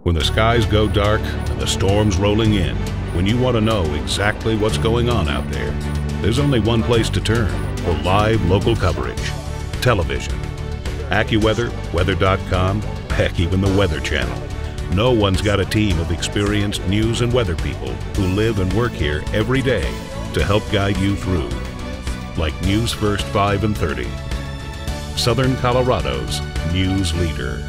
When the skies go dark and the storm's rolling in, when you want to know exactly what's going on out there, there's only one place to turn for live local coverage: television. AccuWeather, Weather.com, heck, even the Weather Channel. No one's got a team of experienced news and weather people who live and work here every day to help guide you through. Like News First 5 and 30, Southern Colorado's news leader.